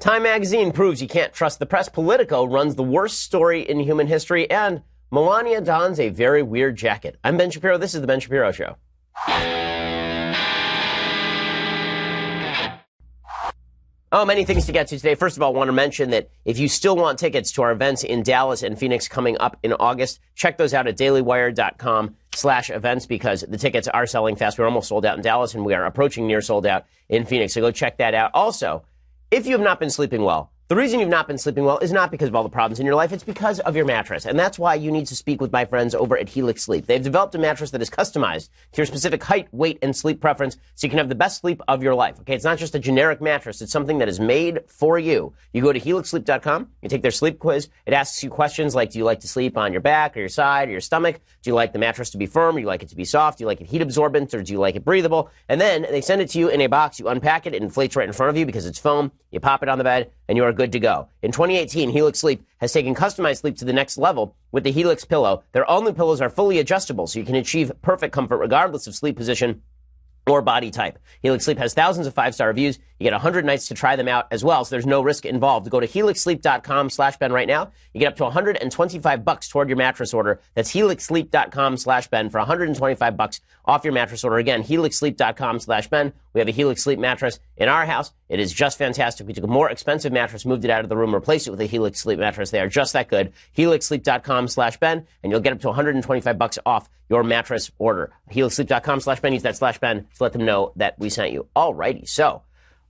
Time magazine proves you can't trust the press. Politico runs the worst story in human history, and Melania dons a very weird jacket. I'm Ben Shapiro. This is The Ben Shapiro Show. Oh, many things to get to today. First of all, I want to mention that if you still want tickets to our events in Dallas and Phoenix coming up in August, check those out at dailywire.com/events because the tickets are selling fast. We're almost sold out in Dallas and we are approaching near sold out in Phoenix. So go check that out. Also, if you have not been sleeping well, the reason you've not been sleeping well is not because of all the problems in your life. It's because of your mattress. And that's why you need to speak with my friends over at Helix Sleep. They've developed a mattress that is customized to your specific height, weight, and sleep preference so you can have the best sleep of your life. Okay, it's not just a generic mattress. It's something that is made for you. You go to helixsleep.com. You take their sleep quiz. It asks you questions like, do you like to sleep on your back or your side or your stomach? Do you like the mattress to be firm? Do you like it to be soft? Do you like it heat absorbent or do you like it breathable? And then they send it to you in a box. You unpack it. It inflates right in front of you because it's foam. You pop it on the bed and you are good to go. In 2018, Helix Sleep has taken customized sleep to the next level with the Helix Pillow. Their all-new pillows are fully adjustable, so you can achieve perfect comfort regardless of sleep position or body type. Helix Sleep has thousands of 5-star reviews. You get 100 nights to try them out as well, so there's no risk involved. Go to helixsleep.com/Ben right now. You get up to $125 toward your mattress order. That's helixsleep.com/Ben for $125 off your mattress order. Again, helixsleep.com/Ben. We have a Helix Sleep mattress in our house. It is just fantastic. We took a more expensive mattress, moved it out of the room, replaced it with a Helix Sleep mattress. They are just that good. helixsleep.com/Ben, and you'll get up to $125 off your mattress order. helixsleep.com/Ben. Use that /Ben to let them know that we sent you. Alrighty, so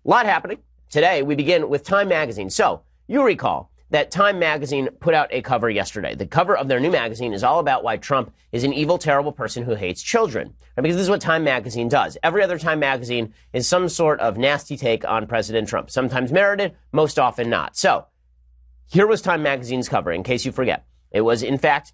a lot happening. Today, we begin with Time Magazine. So, you recall that Time Magazine put out a cover yesterday. The cover of their new magazine is all about why Trump is an evil, terrible person who hates children. Because this is what Time Magazine does. Every other Time Magazine is some sort of nasty take on President Trump. Sometimes merited, most often not. So, here was Time Magazine's cover, in case you forget. It was, in fact,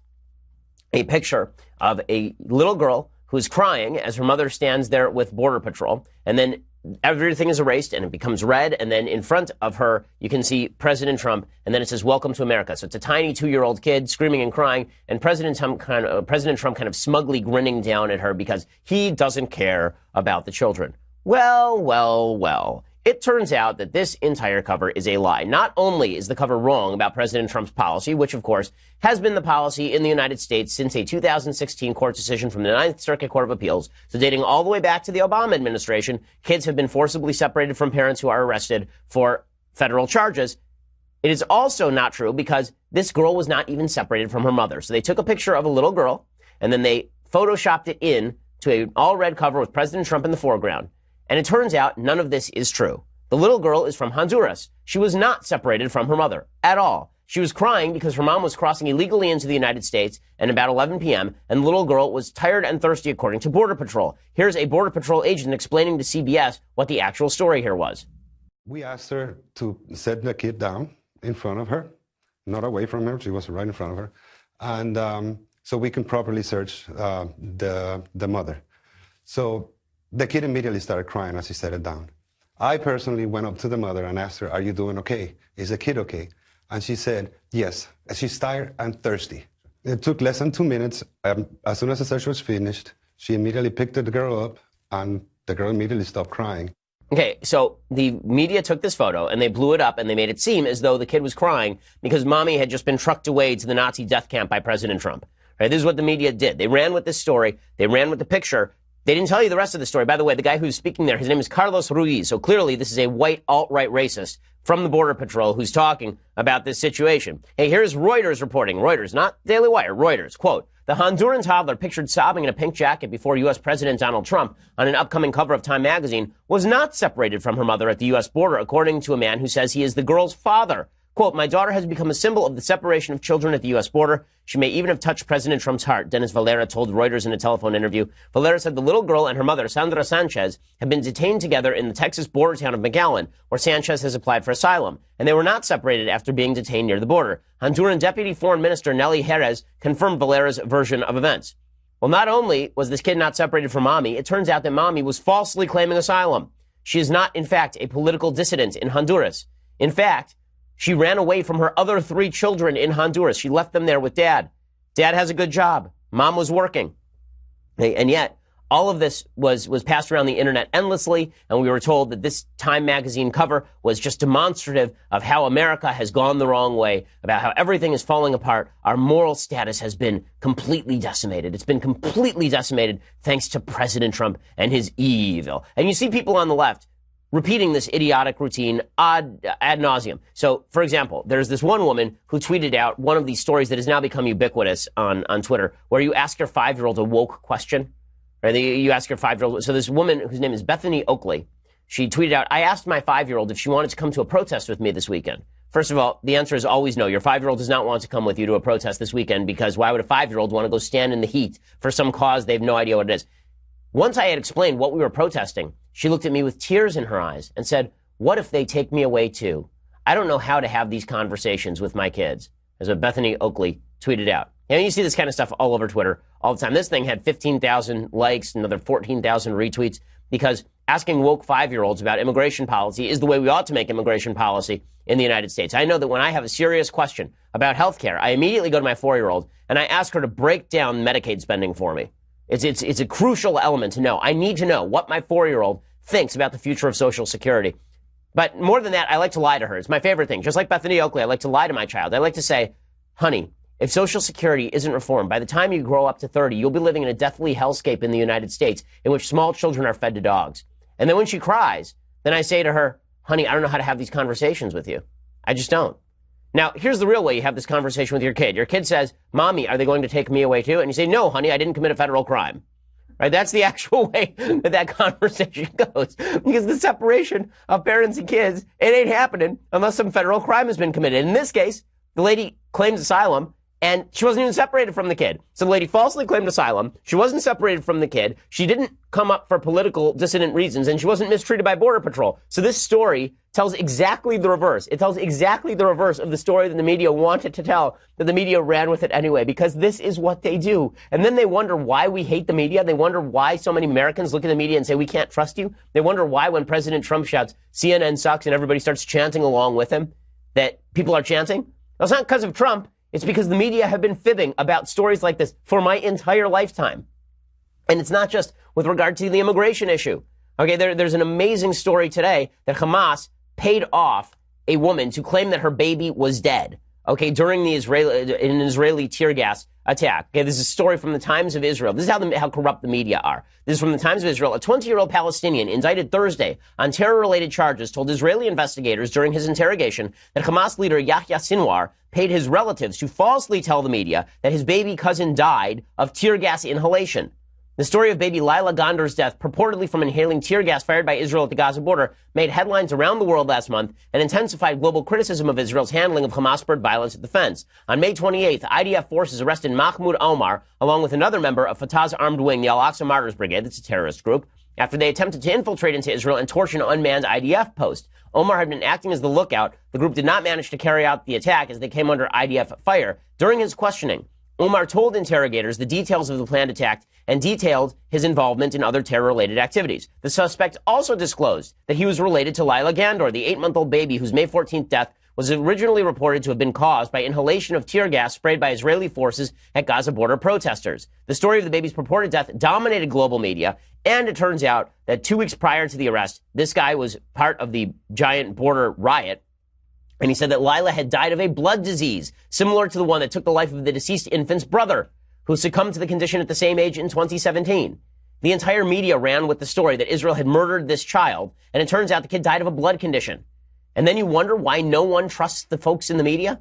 a picture of a little girl who's crying as her mother stands there with Border Patrol, and then everything is erased and it becomes red, and then in front of her you can see President Trump, and then it says "Welcome to America." So it's a tiny 2-year-old kid screaming and crying, and President Trump kind of smugly grinning down at her because he doesn't care about the children. Well, well, well. It turns out that this entire cover is a lie. Not only is the cover wrong about President Trump's policy, which of course has been the policy in the United States since a 2016 court decision from the Ninth Circuit Court of Appeals. So dating all the way back to the Obama administration, kids have been forcibly separated from parents who are arrested for federal charges. It is also not true because this girl was not even separated from her mother. So they took a picture of a little girl and then they photoshopped it in to an all red cover with President Trump in the foreground. And it turns out none of this is true. The little girl is from Honduras. She was not separated from her mother at all. She was crying because her mom was crossing illegally into the United States at about 11 p.m., and the little girl was tired and thirsty, according to Border Patrol. Here's a Border Patrol agent explaining to CBS what the actual story here was. We asked her to set the kid down in front of her, not away from her. She was right in front of her. And so we can properly search the mother. So the kid immediately started crying as he set it down. I personally went up to the mother and asked her, "Are you doing okay? Is the kid okay?" And she said, "Yes, she's tired and thirsty." It took less than 2 minutes. As soon as the search was finished, she immediately picked the girl up and the girl immediately stopped crying. Okay, so the media took this photo and they blew it up and they made it seem as though the kid was crying because mommy had just been trucked away to the Nazi death camp by President Trump. Right? This is what the media did. They ran with this story. They ran with the picture. They didn't tell you the rest of the story. By the way, the guy who's speaking there, his name is Carlos Ruiz. So clearly this is a white alt-right racist from the Border Patrol who's talking about this situation. Hey, here's Reuters reporting. Reuters, not Daily Wire. Reuters, quote, "The Honduran toddler pictured sobbing in a pink jacket before U.S. President Donald Trump on an upcoming cover of Time magazine was not separated from her mother at the U.S. border, according to a man who says he is the girl's father. Quote, "My daughter has become a symbol of the separation of children at the U.S. border. She may even have touched President Trump's heart," Dennis Valera told Reuters in a telephone interview. Valera said the little girl and her mother, Sandra Sanchez, have been detained together in the Texas border town of McAllen, where Sanchez has applied for asylum, and they were not separated after being detained near the border. Honduran Deputy Foreign Minister Nelly Jerez confirmed Valera's version of events. Well, not only was this kid not separated from mommy, it turns out that mommy was falsely claiming asylum. She is not, in fact, a political dissident in Honduras. In fact, she ran away from her other 3 children in Honduras. She left them there with dad. Dad has a good job. Mom was working. And yet, All of this was passed around the internet endlessly, and we were told that this Time magazine cover was just demonstrative of how America has gone the wrong way, about how everything is falling apart. Our moral status has been completely decimated. It's been completely decimated thanks to President Trump and his evil. And you see people on the left repeating this idiotic routine ad nauseum. So, for example, there's this one woman who tweeted out one of these stories that has now become ubiquitous on Twitter, where you ask your 5-year-old a woke question. Right? You ask your 5-year-old. So this woman, whose name is Bethany Oakley, she tweeted out, I asked my 5-year-old if she wanted to come to a protest with me this weekend. First of all, the answer is always no. Your 5-year-old does not want to come with you to a protest this weekend, because why would a 5-year-old want to go stand in the heat for some cause they have no idea what it is? Once I had explained what we were protesting, she looked at me with tears in her eyes and said, what if they take me away too? I don't know how to have these conversations with my kids, as what Bethany Oakley tweeted out. And you see this kind of stuff all over Twitter all the time. This thing had 15,000 likes, another 14,000 retweets, because asking woke 5-year-olds about immigration policy is the way we ought to make immigration policy in the United States. I know that when I have a serious question about health care, I immediately go to my 4-year-old and I ask her to break down Medicaid spending for me. It's a crucial element to know. I need to know what my 4-year-old thinks about the future of Social Security. But more than that, I like to lie to her. It's my favorite thing. Just like Bethany Oakley, I like to lie to my child. I like to say, honey, if Social Security isn't reformed, by the time you grow up to 30, you'll be living in a deathly hellscape in the United States in which small children are fed to dogs. And then when she cries, then I say to her, honey, I don't know how to have these conversations with you. I just don't. Now, here's the real way you have this conversation with your kid. Your kid says, Mommy, are they going to take me away too? And you say, no, honey, I didn't commit a federal crime. Right? That's the actual way that conversation goes. Because the separation of parents and kids, it ain't happening unless some federal crime has been committed. In this case, the lady claims asylum, and she wasn't even separated from the kid. So the lady falsely claimed asylum. She wasn't separated from the kid. She didn't come up for political dissident reasons, and she wasn't mistreated by Border Patrol. So this story tells exactly the reverse. It tells exactly the reverse of the story that the media wanted to tell, that the media ran with it anyway, because this is what they do. And then they wonder why we hate the media. They wonder why so many Americans look at the media and say, we can't trust you. They wonder why when President Trump shouts, CNN sucks, and everybody starts chanting along with him, that people are chanting. Well, it's not because of Trump. It's because the media have been fibbing about stories like this for my entire lifetime. And it's not just with regard to the immigration issue. Okay, there's an amazing story today that Hamas paid off a woman to claim that her baby was dead. Okay, during an Israeli tear gas attack. Okay, this is a story from the Times of Israel. This is how corrupt the media are. This is from the Times of Israel. A 20-year-old Palestinian indicted Thursday on terror-related charges told Israeli investigators during his interrogation that Hamas leader Yahya Sinwar paid his relatives to falsely tell the media that his baby cousin died of tear gas inhalation. The story of baby Lila Gondar's death, purportedly from inhaling tear gas fired by Israel at the Gaza border, made headlines around the world last month and intensified global criticism of Israel's handling of Hamas-spurred violence at the fence. On May 28th, IDF forces arrested Mahmoud Omar, along with another member of Fatah's armed wing, the Al-Aqsa Martyrs Brigade, that's a terrorist group, after they attempted to infiltrate into Israel and torch an unmanned IDF post. Omar had been acting as the lookout. The group did not manage to carry out the attack as they came under IDF fire. During his questioning, Omar told interrogators the details of the planned attack and detailed his involvement in other terror-related activities. The suspect also disclosed that he was related to Lila Gandor, the 8-month-old baby whose May 14th death was originally reported to have been caused by inhalation of tear gas sprayed by Israeli forces at Gaza border protesters. The story of the baby's purported death dominated global media, and it turns out that 2 weeks prior to the arrest, this guy was part of the giant border riot. And he said that Lila had died of a blood disease, similar to the one that took the life of the deceased infant's brother, who succumbed to the condition at the same age in 2017. The entire media ran with the story that Israel had murdered this child, and it turns out the kid died of a blood condition. And then you wonder why no one trusts the folks in the media?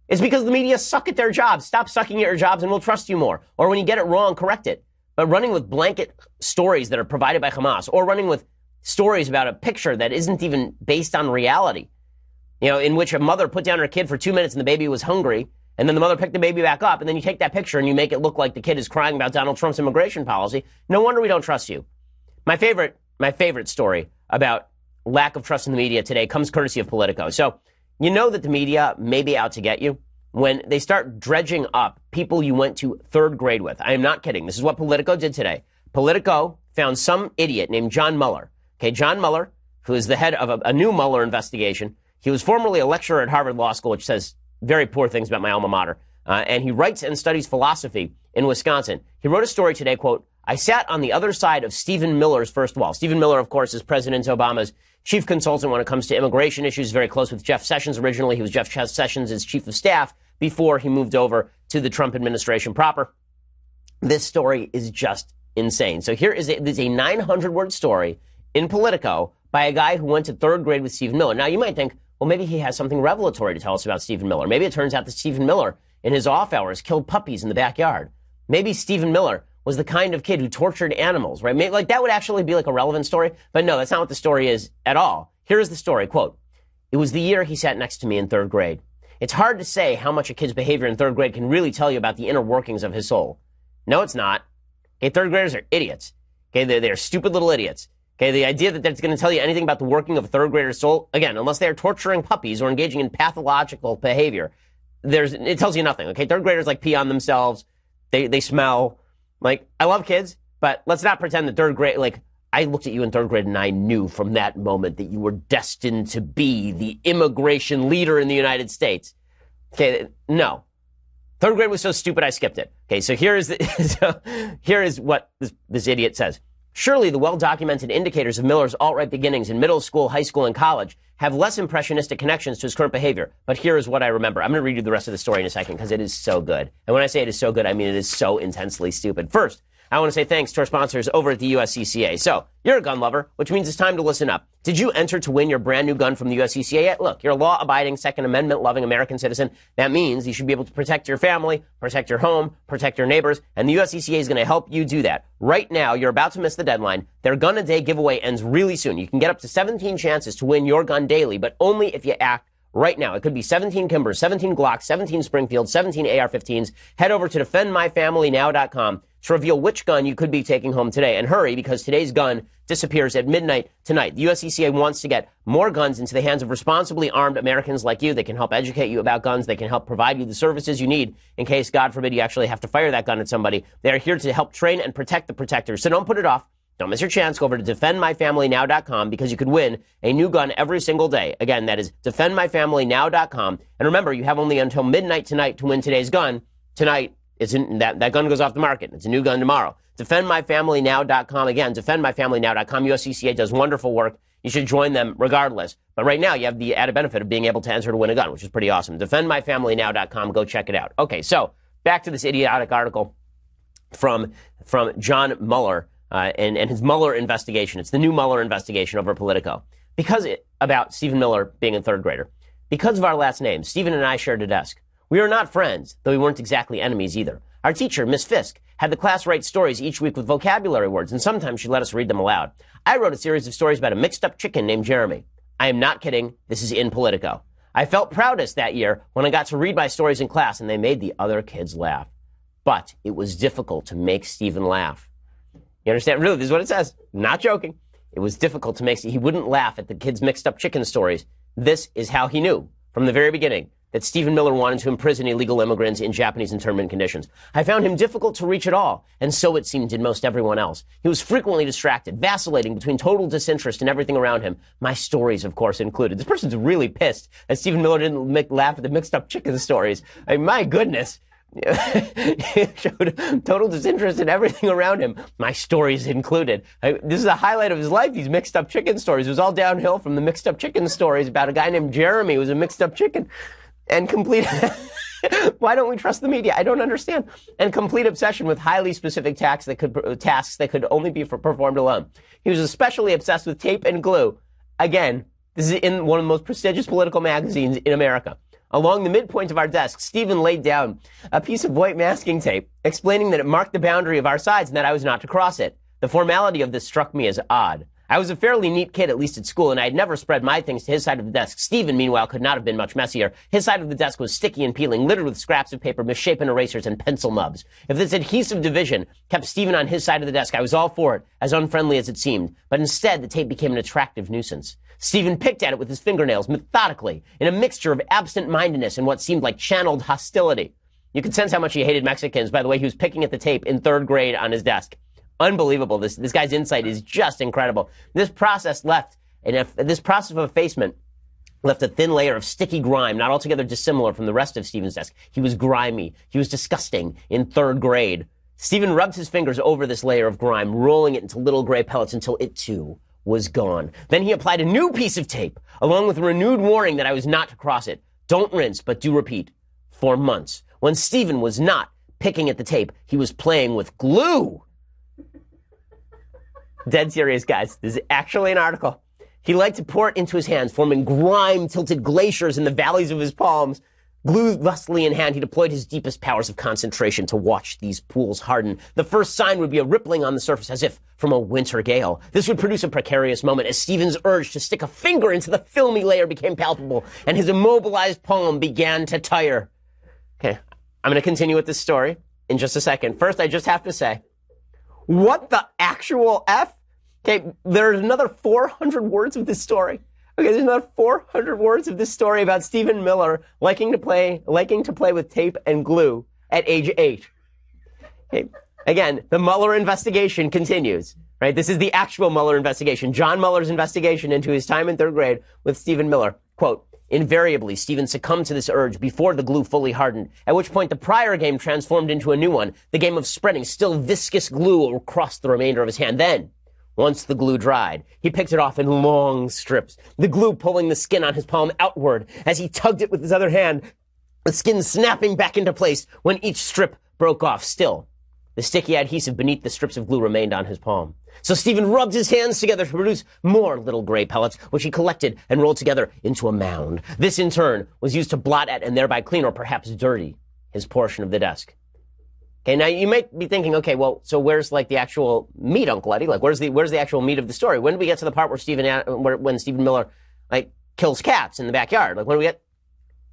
It's because the media suck at their jobs. Stop sucking at your jobs and we'll trust you more. Or when you get it wrong, correct it. But running with blanket stories that are provided by Hamas, or running with stories about a picture that isn't even based on reality, in which a mother put down her kid for 2 minutes and the baby was hungry, and then the mother picked the baby back up, and then you take that picture and you make it look like the kid is crying about Donald Trump's immigration policy. No wonder we don't trust you. My favorite story about lack of trust in the media today comes courtesy of Politico. So you know that the media may be out to get you when they start dredging up people you went to third grade with. I am not kidding. This is what Politico did today. Politico found some idiot named John Mueller. Okay, John Mueller, who is the head of a new Mueller investigation. He was formerly a lecturer at Harvard Law School, which says very poor things about my alma mater. And he writes and studies philosophy in Wisconsin. He wrote a story today, quote, I sat on the other side of Stephen Miller's first wall. Stephen Miller, of course, is President Obama's chief consultant when it comes to immigration issues, very close with Jeff Sessions. Originally, he was Jeff Sessions' chief of staff before he moved over to the Trump administration proper. This story is just insane. So here is a 900-word story in Politico by a guy who went to third grade with Stephen Miller. Now, you might think, well, maybe he has something revelatory to tell us about Stephen Miller. Maybe it turns out that Stephen Miller, in his off hours, killed puppies in the backyard. Maybe Stephen Miller was the kind of kid who tortured animals, right? Maybe, like, that would actually be like a relevant story. But no, that's not what the story is at all. Here is the story. Quote, "It was the year he sat next to me in third grade. It's hard to say how much a kid's behavior in third grade can really tell you about the inner workings of his soul. No, it's not. Okay, third graders are idiots. Okay, they're stupid little idiots. Okay, the idea that that's going to tell you anything about the working of a third grader's soul, again, unless they are torturing puppies or engaging in pathological behavior, it tells you nothing. Okay, third graders like pee on themselves. They smell. Like, I love kids, but let's not pretend that third grade, like, I looked at you in third grade and I knew from that moment that you were destined to be the immigration leader in the United States. Okay, no. Third grade was so stupid I skipped it. Okay, so here is what this idiot says. Surely the well-documented indicators of Miller's alt-right beginnings in middle school, high school, and college have less impressionistic connections to his current behavior. But here is what I remember. I'm going to read you the rest of the story in a second because it is so good. And when I say it is so good, I mean it is so intensely stupid. First, I want to say thanks to our sponsors over at the USCCA. So, you're a gun lover, which means it's time to listen up. Did you enter to win your brand new gun from the USCCA yet? Look, you're a law-abiding, Second Amendment-loving American citizen. That means you should be able to protect your family, protect your home, protect your neighbors, and the USCCA is going to help you do that. Right now, you're about to miss the deadline. Their Gun a Day giveaway ends really soon. You can get up to 17 chances to win your gun daily, but only if you act right now. It could be 17 Kimbers, 17 Glocks, 17 Springfields, 17 AR-15s. Head over to defendmyfamilynow.com to reveal which gun you could be taking home today. And hurry, because today's gun disappears at midnight tonight. The USCCA wants to get more guns into the hands of responsibly armed Americans like you. They can help educate you about guns. They can help provide you the services you need in case, God forbid, you actually have to fire that gun at somebody. They are here to help train and protect the protectors. So don't put it off. Don't miss your chance. Go over to defendmyfamilynow.com because you could win a new gun every single day. Again, that is defendmyfamilynow.com. And remember, you have only until midnight tonight to win today's gun. Tonight, that gun goes off the market. It's a new gun tomorrow. Defendmyfamilynow.com. Again, defendmyfamilynow.com. USCCA does wonderful work. You should join them regardless. But right now, you have the added benefit of being able to enter to win a gun, which is pretty awesome. Defendmyfamilynow.com. Go check it out. Okay, so back to this idiotic article from John Mueller and his Mueller investigation. It's the new Mueller investigation over Politico. About Stephen Miller being a third grader. Because of our last names, Stephen and I shared a desk. We are not friends, though we weren't exactly enemies either. Our teacher, Miss Fisk, had the class write stories each week with vocabulary words, and sometimes she let us read them aloud. I wrote a series of stories about a mixed-up chicken named Jeremy. I am not kidding. This is in Politico. I felt proudest that year when I got to read my stories in class, and they made the other kids laugh. But it was difficult to make Stephen laugh. You understand? Really, this is what it says. Not joking. It was difficult to make... He wouldn't laugh at the kids' mixed-up chicken stories. This is how he knew, from the very beginning, that Stephen Miller wanted to imprison illegal immigrants in Japanese internment conditions. I found him difficult to reach at all, and so it seemed did most everyone else. He was frequently distracted, vacillating between total disinterest in everything around him, my stories, of course, included. This person's really pissed that Stephen Miller didn't laugh at the mixed-up chicken stories. I mean, my goodness. He showed total disinterest in everything around him, my stories included. This is the highlight of his life, these mixed-up chicken stories. It was all downhill from the mixed-up chicken stories about a guy named Jeremy who was a mixed-up chicken. And complete, why don't we trust the media? I don't understand. And complete obsession with highly specific tasks that could only be performed alone. He was especially obsessed with tape and glue. Again, this is in one of the most prestigious political magazines in America. Along the midpoint of our desk, Stephen laid down a piece of white masking tape, explaining that it marked the boundary of our sides and that I was not to cross it. The formality of this struck me as odd. I was a fairly neat kid, at least at school, and I had never spread my things to his side of the desk. Stephen, meanwhile, could not have been much messier. His side of the desk was sticky and peeling, littered with scraps of paper, misshapen erasers, and pencil nubs. If this adhesive division kept Stephen on his side of the desk, I was all for it, as unfriendly as it seemed. But instead, the tape became an attractive nuisance. Stephen picked at it with his fingernails, methodically, in a mixture of absent-mindedness and what seemed like channeled hostility. You could sense how much he hated Mexicans by the way he was picking at the tape in third grade on his desk. Unbelievable. This guy's insight is just incredible. This process of effacement left a thin layer of sticky grime, not altogether dissimilar from the rest of Stephen's desk. He was grimy. He was disgusting in third grade. Stephen rubbed his fingers over this layer of grime, rolling it into little gray pellets until it, too, was gone. Then he applied a new piece of tape, along with a renewed warning that I was not to cross it. Don't rinse, but do repeat. For months. When Stephen was not picking at the tape, he was playing with glue. Dead serious, guys. This is actually an article. He liked to pour it into his hands, forming grime-tilted glaciers in the valleys of his palms. Glue lustily in hand, he deployed his deepest powers of concentration to watch these pools harden. The first sign would be a rippling on the surface, as if from a winter gale. This would produce a precarious moment as Stephen's urge to stick a finger into the filmy layer became palpable, and his immobilized palm began to tire. Okay, I'm going to continue with this story in just a second. First, I just have to say, what the actual F? Okay, there's another 400 words of this story. Okay, there's another 400 words of this story about Stephen Miller liking to play with tape and glue at age 8. Okay, again, the Mueller investigation continues. Right, this is the actual Mueller investigation. John Mueller's investigation into his time in 3rd grade with Stephen Miller. Quote, invariably, Stephen succumbed to this urge before the glue fully hardened, at which point the prior game transformed into a new one, the game of spreading still viscous glue across the remainder of his hand. Then, once the glue dried, he picked it off in long strips, the glue pulling the skin on his palm outward as he tugged it with his other hand, the skin snapping back into place when each strip broke off. Still, the sticky adhesive beneath the strips of glue remained on his palm. So Stephen rubbed his hands together to produce more little gray pellets, which he collected and rolled together into a mound. This, in turn, was used to blot at and thereby clean or perhaps dirty his portion of the desk. Okay, now you might be thinking, okay, well, so where's like the actual meat, Uncle Eddie? Like, where's the actual meat of the story? When do we get to the part where when Stephen Miller like kills cats in the backyard? Like, when do we get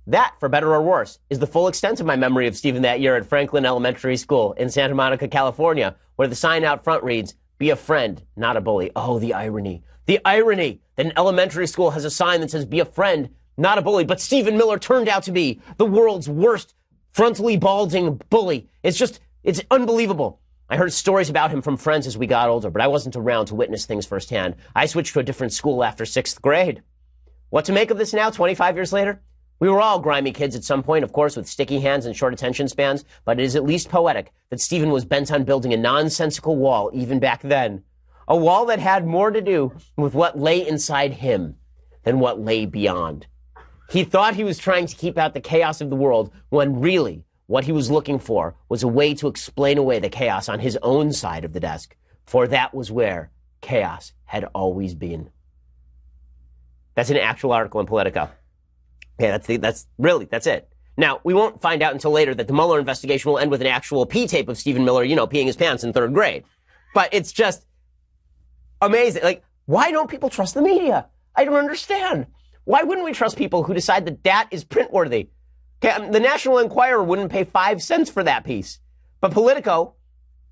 that, for better or worse, is the full extent of my memory of Stephen that year at Franklin Elementary School in Santa Monica, California, where the sign out front reads, "Be a friend, not a bully." Oh, the irony! The irony that an elementary school has a sign that says "Be a friend, not a bully," but Stephen Miller turned out to be the world's worst frontally balding bully. It's unbelievable. I heard stories about him from friends as we got older, but I wasn't around to witness things firsthand. I switched to a different school after 6th grade. What to make of this now, 25 years later? We were all grimy kids at some point, of course, with sticky hands and short attention spans, but it is at least poetic that Stephen was bent on building a nonsensical wall even back then. A wall that had more to do with what lay inside him than what lay beyond. He thought he was trying to keep out the chaos of the world when really what he was looking for was a way to explain away the chaos on his own side of the desk, for that was where chaos had always been. That's an actual article in Politico. Okay, that's it. Now, we won't find out until later that the Mueller investigation will end with an actual P tape of Stephen Miller, peeing his pants in 3rd grade. But it's just amazing. Like, why don't people trust the media? I don't understand. Why wouldn't we trust people who decide that that is print-worthy? Okay, the National Enquirer wouldn't pay 5 cents for that piece. But Politico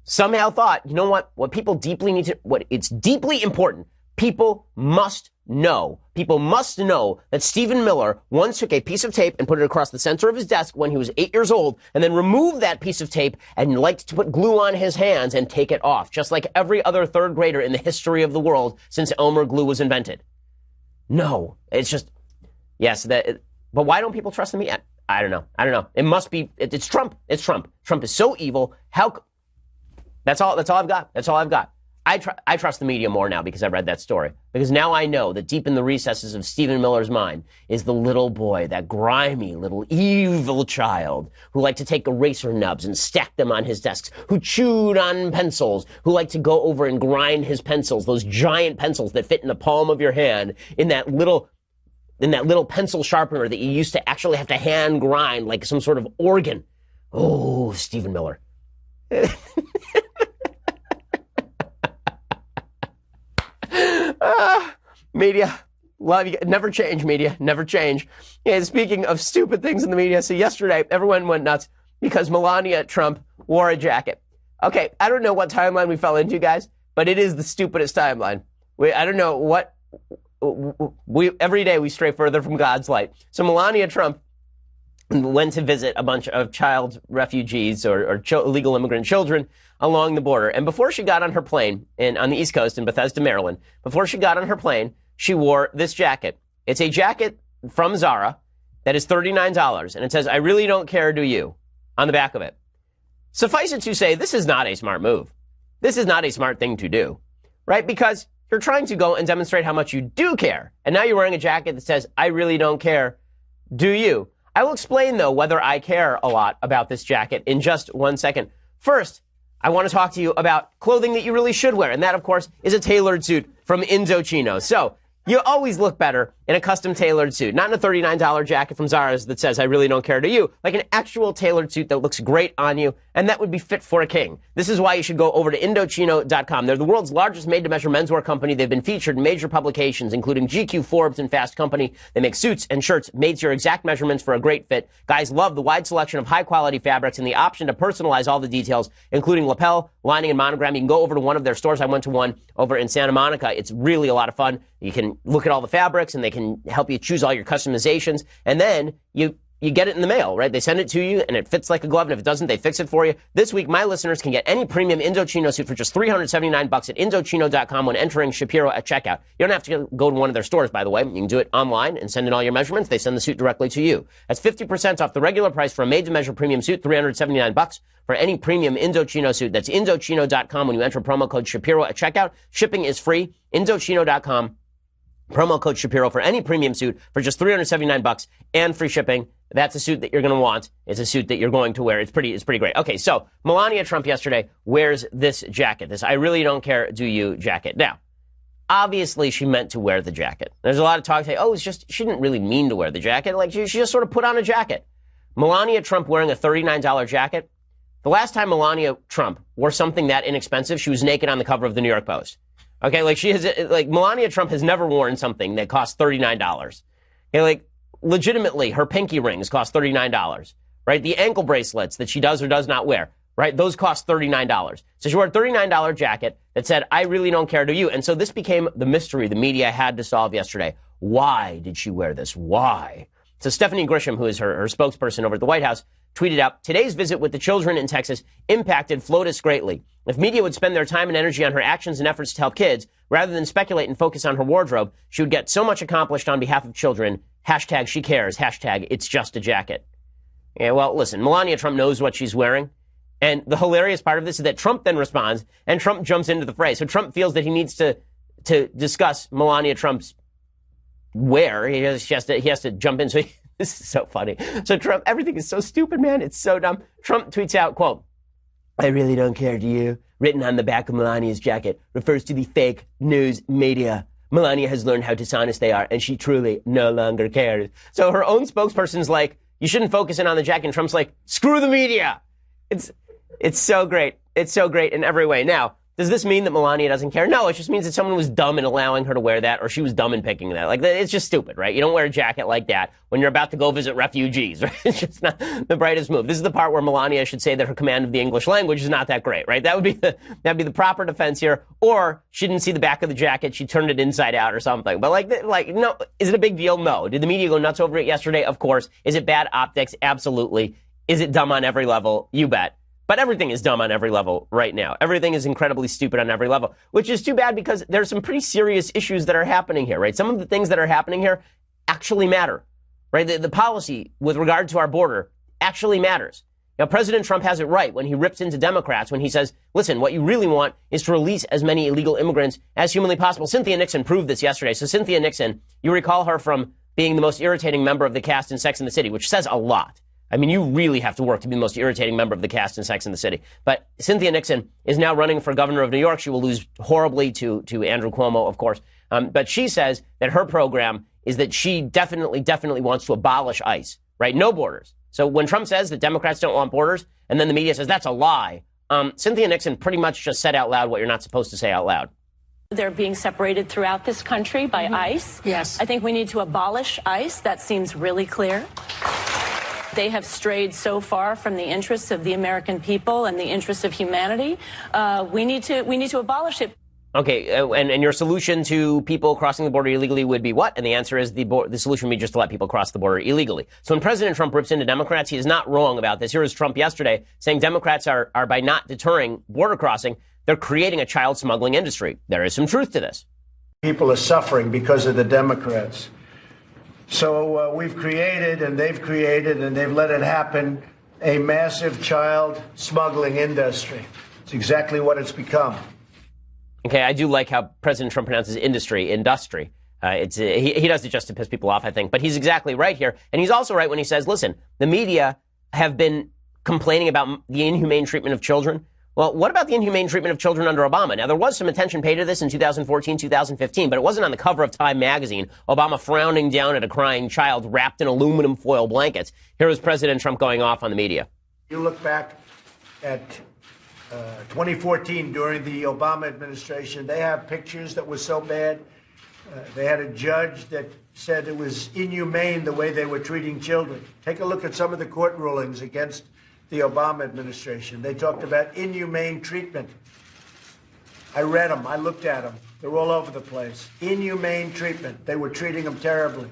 somehow thought, you know what people deeply need to, it's deeply important. People must know that Stephen Miller once took a piece of tape and put it across the center of his desk when he was 8 years old, and then removed that piece of tape and liked to put glue on his hands and take it off, just like every other 3rd grader in the history of the world since Elmer glue was invented. No, it's just, yes, but why don't people trust the media? I don't know. It must be, it's Trump. It's Trump. Trump is so evil. That's all I've got. I trust the media more now because I read that story. Because now I know that deep in the recesses of Stephen Miller's mind is the little boy, that grimy little evil child who liked to take eraser nubs and stack them on his desks, who chewed on pencils, who liked to go over and grind his pencils, those giant pencils that fit in the palm of your hand, in that little pencil sharpener that you used to actually have to hand grind like some sort of organ. Oh, Stephen Miller. Media, love you. Never change, media. Never change. And speaking of stupid things in the media, so yesterday everyone went nuts because Melania Trump wore a jacket. Okay, I don't know what timeline we fell into, guys, but it is the stupidest timeline. I don't know what. Every day we stray further from God's light. So Melania Trump went to visit a bunch of child refugees or illegal immigrant children along the border. And before she got on her plane on the East Coast in Bethesda, Maryland, before she got on her plane, she wore this jacket. It's a jacket from Zara that is $39. And it says, "I really don't care, do you?" on the back of it. Suffice it to say, this is not a smart move. This is not a smart thing to do, right? Because you're trying to go and demonstrate how much you do care. And now you're wearing a jacket that says, I really don't care. Do you? I will explain, though, whether I care a lot about this jacket in just 1 second. First, I want to talk to you about clothing that you really should wear. And that, of course, is a tailored suit from Indochino. So you always look better in a custom tailored suit, not in a $39 jacket from Zara's that says, I really don't care to you, like an actual tailored suit that looks great on you, and that would be fit for a king. This is why you should go over to Indochino.com. They're the world's largest made-to-measure menswear company. They've been featured in major publications, including GQ, Forbes, and Fast Company. They make suits and shirts made to your exact measurements for a great fit. Guys love the wide selection of high-quality fabrics and the option to personalize all the details, including lapel, lining, and monogram. You can go over to one of their stores. I went to one over in Santa Monica. It's really a lot of fun. You can look at all the fabrics, and they can help you choose all your customizations, and then you get it in the mail, right? They send it to you, and it fits like a glove, and if it doesn't, they fix it for you. This week, my listeners can get any premium Indochino suit for just $379 at Indochino.com when entering Shapiro at checkout. You don't have to go to one of their stores, by the way. You can do it online and send in all your measurements. They send the suit directly to you. That's 50% off the regular price for a made-to-measure premium suit, $379 for any premium Indochino suit. That's Indochino.com when you enter promo code Shapiro at checkout. Shipping is free. Indochino.com. Promo code Shapiro for any premium suit for just $379 and free shipping. That's a suit that you're going to want. It's a suit that you're going to wear. It's pretty great. Okay, so Melania Trump yesterday wears this jacket, this I really don't care, do you jacket. Now, obviously she meant to wear the jacket. There's a lot of talk saying, oh, it's just, she didn't really mean to wear the jacket. Like, she just sort of put on a jacket. Melania Trump wearing a $39 jacket. The last time Melania Trump wore something that inexpensive, she was naked on the cover of the New York Post. Okay, Melania Trump has never worn something that costs $39. Okay, like, legitimately, her pinky rings cost $39, right? The ankle bracelets that she does or does not wear, right? Those cost $39. So she wore a $39 jacket that said, I really don't care to you. And so this became the mystery the media had to solve yesterday. Why did she wear this? Why? So Stephanie Grisham, who is her spokesperson over at the White House, tweeted out, today's visit with the children in Texas impacted FLOTUS greatly. If media would spend their time and energy on her actions and efforts to help kids, rather than speculate and focus on her wardrobe, she would get so much accomplished on behalf of children. Hashtag she cares. Hashtag it's just a jacket. Yeah, well, listen, Melania Trump knows what she's wearing. And the hilarious part of this is that Trump then responds, and Trump jumps into the fray. So Trump feels that he needs to discuss Melania Trump's wear. He has to jump in. So this is so funny. So Trump, everything is so stupid, man. It's so dumb. Trump tweets out, quote, I really don't care, do you? Written on the back of Melania's jacket refers to the fake news media. Melania has learned how dishonest they are, and she truly no longer cares. So her own spokesperson's like, you shouldn't focus in on the jacket. And Trump's like, screw the media. It's so great. It's so great in every way. Now, does this mean that Melania doesn't care? No, it just means that someone was dumb in allowing her to wear that, or she was dumb in picking that. Like, it's just stupid, right? You don't wear a jacket like that when you're about to go visit refugees, right? It's just not the brightest move. This is the part where Melania should say that her command of the English language is not that great, right? That'd be the proper defense here. Or she didn't see the back of the jacket, she turned it inside out or something. But no, is it a big deal? No. Did the media go nuts over it yesterday? Of course. Is it bad optics? Absolutely. Is it dumb on every level? You bet. But everything is dumb on every level right now. Everything is incredibly stupid on every level, which is too bad because there's some pretty serious issues that are happening here, right? Some of the things that are happening here actually matter, right? The policy with regard to our border actually matters. Now, President Trump has it right when he rips into Democrats, when he says, listen, what you really want is to release as many illegal immigrants as humanly possible. Cynthia Nixon proved this yesterday. So Cynthia Nixon, you recall her from being the most irritating member of the cast in Sex and the City, which says a lot. I mean, you really have to work to be the most irritating member of the cast in Sex and the City. But Cynthia Nixon is now running for governor of New York. She will lose horribly to Andrew Cuomo, of course. But she says that her program is that she definitely wants to abolish ICE, right? No borders. So when Trump says that Democrats don't want borders, and then the media says that's a lie, Cynthia Nixon pretty much just said out loud what you're not supposed to say out loud. They're being separated throughout this country by ICE. Yes. I think we need to abolish ICE. That seems really clear. They have strayed so far from the interests of the American people and the interests of humanity. We need to abolish it. Okay, and your solution to people crossing the border illegally would be what? And the answer is the solution would be just to let people cross the border illegally. So when President Trump rips into Democrats, he is not wrong about this. Here is Trump yesterday saying Democrats are by not deterring border crossing, they're creating a child smuggling industry. There is some truth to this. People are suffering because of the Democrats. So we've created and they've let it happen a massive child smuggling industry. It's exactly what it's become. Okay, I do like how President Trump pronounces industry. He does it just to piss people off, I think. But he's exactly right here. And he's also right when he says, listen, the media have been complaining about the inhumane treatment of children. Well, what about the inhumane treatment of children under Obama? Now, there was some attention paid to this in 2014, 2015, but it wasn't on the cover of Time magazine, Obama frowning down at a crying child wrapped in aluminum foil blankets. Here was President Trump going off on the media. You look back at 2014 during the Obama administration, they have pictures that were so bad. They had a judge that said it was inhumane the way they were treating children. Take a look at some of the court rulings against the Obama administration. They talked about inhumane treatment. I read them. I looked at them. They're all over the place. Inhumane treatment. They were treating them terribly.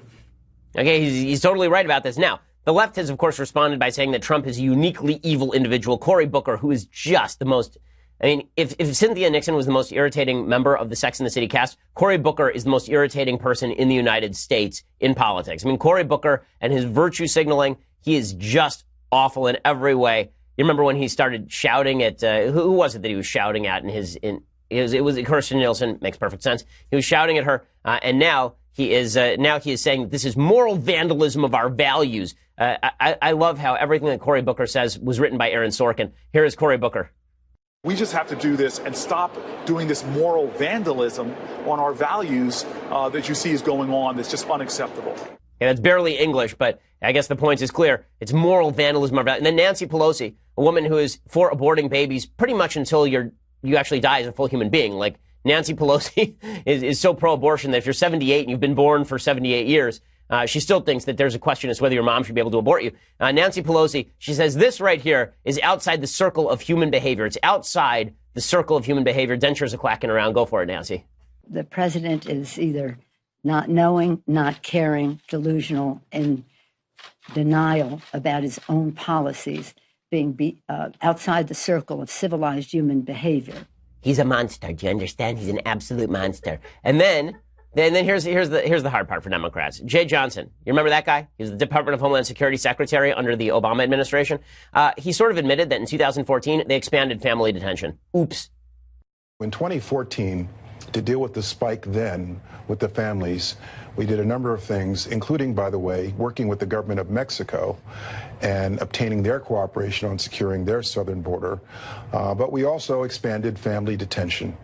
Okay, he's totally right about this. Now, the left has, of course, responded by saying that Trump is a uniquely evil individual. Cory Booker, who is just the most... I mean, if Cynthia Nixon was the most irritating member of the Sex and the City cast, Cory Booker is the most irritating person in the United States in politics. I mean, Cory Booker and his virtue signaling, he is just awful in every way. You remember when he started shouting at who was it that he was shouting at it was Kirsten Nielsen. Makes perfect sense. He was shouting at her, and now he is saying this is moral vandalism of our values. I love how everything that Cory Booker says was written by Aaron Sorkin. Here is Cory Booker. We just have to do this and stop doing this moral vandalism on our values that you see is going on. That's just unacceptable. Yeah, that's barely English, but I guess the point is clear. It's moral vandalism. And then Nancy Pelosi, a woman who is for aborting babies pretty much until you actually die as a full human being. Like, Nancy Pelosi is so pro-abortion that if you're 78 and you've been born for 78 years, she still thinks that there's a question as to whether your mom should be able to abort you. Nancy Pelosi, she says this right here is outside the circle of human behavior. It's outside the circle of human behavior. Dentures are clacking around. Go for it, Nancy. The president is either not knowing, not caring, delusional, and denial about his own policies being outside the circle of civilized human behavior. He's a monster. Do you understand? He's an absolute monster. And then here's the hard part for Democrats. Jay Johnson, you remember that guy? He was the Department of Homeland Security Secretary under the Obama administration. He sort of admitted that in 2014 they expanded family detention. Oops. In 2014, to deal with the spike then with the families, we did a number of things, including, by the way, working with the government of Mexico and obtaining their cooperation on securing their southern border. But we also expanded family detention,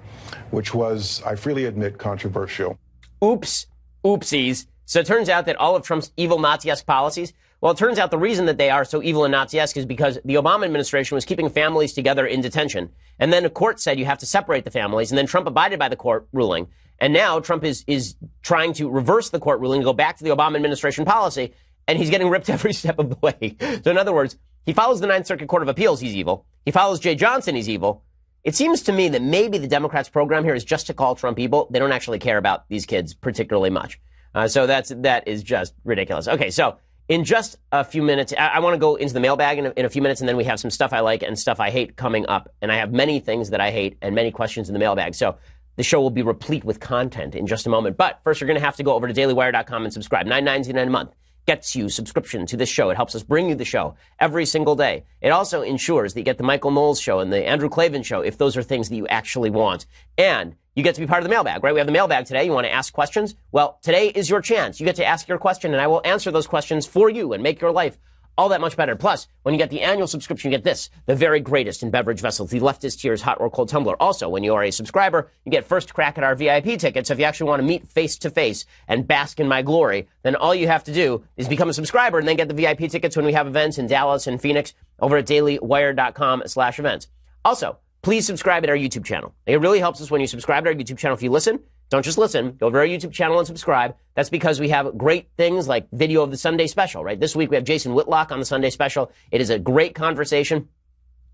which was, I freely admit, controversial. Oops. Oopsies. So it turns out that all of Trump's evil Nazi-esque policies, well, it turns out the reason that they are so evil and Nazi-esque is because the Obama administration was keeping families together in detention. And then a court said you have to separate the families. And then Trump abided by the court ruling. And now Trump is trying to reverse the court ruling, go back to the Obama administration policy. And he's getting ripped every step of the way. So in other words, he follows the Ninth Circuit Court of Appeals, he's evil. He follows Jay Johnson, he's evil. It seems to me that maybe the Democrats' program here is just to call Trump evil. They don't actually care about these kids particularly much. So that is just ridiculous. Okay, so in just a few minutes, I want to go into the mailbag in a few minutes, and then we have some stuff I like and stuff I hate coming up. And I have many things that I hate and many questions in the mailbag. So the show will be replete with content in just a moment. But first, you're going to have to go over to dailywire.com and subscribe. $9.99 a month gets you subscription to this show. It helps us bring you the show every single day. It also ensures that you get the Michael Knowles show and the Andrew Klavan show if those are things that you actually want. And you get to be part of the mailbag, right? We have the mailbag today. You want to ask questions? Well, today is your chance. You get to ask your question, and I will answer those questions for you and make your life all that much better. Plus, when you get the annual subscription, you get this, the very greatest in beverage vessels, the Leftist Tears hot or cold tumbler. Also, when you are a subscriber, you get first crack at our VIP ticket. So if you actually want to meet face to face and bask in my glory, then all you have to do is become a subscriber and then get the VIP tickets when we have events in Dallas and Phoenix over at dailywire.com/events. Also, please subscribe at our YouTube channel. It really helps us when you subscribe to our YouTube channel. If you listen, don't just listen. Go over to our YouTube channel and subscribe. That's because we have great things like video of the Sunday special, right? This week we have Jason Whitlock on the Sunday special. It is a great conversation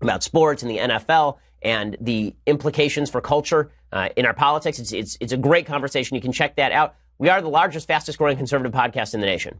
about sports and the NFL and the implications for culture in our politics. It's a great conversation. You can check that out. We are the largest, fastest growing conservative podcast in the nation.